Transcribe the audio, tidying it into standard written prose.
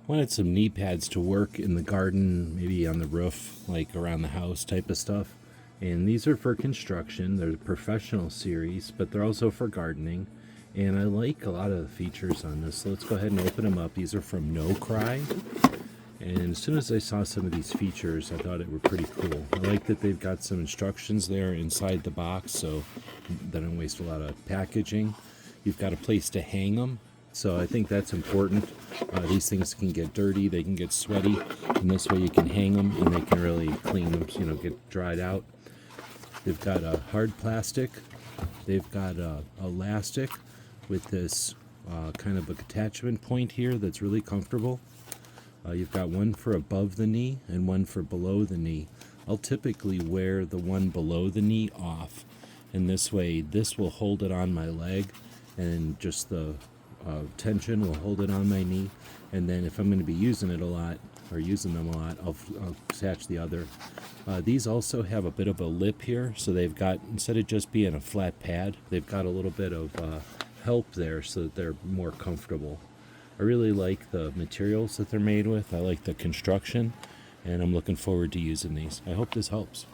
Wanted some knee pads to work in the garden, maybe on the roof, like around the house type of stuff. And these are for construction. They're the professional series, but they're also for gardening. And I like a lot of the features on this. So let's go ahead and open them up. These are from No Cry. And as soon as I saw some of these features, I thought it were pretty cool. I like that they've got some instructions there inside the box, so they don't waste a lot of packaging. You've got a place to hang them, so I think that's important. These things can get dirty, they can get sweaty, and this way you can hang them and they can really clean them, get dried out. They've got a hard plastic. They've got a elastic with this kind of a attachment point here that's really comfortable. You've got one for above the knee and one for below the knee. I'll typically wear the one below the knee off, and this way this will hold it on my leg, and just the tension will hold it on my knee. And then if I'm going to be using it a lot, or using them a lot, I'll attach the other. These also have a bit of a lip here, so they've got, instead of just being a flat pad, they've got a little bit of help there so that they're more comfortable. I really like the materials that they're made with. I like the construction, and I'm looking forward to using these. I hope this helps.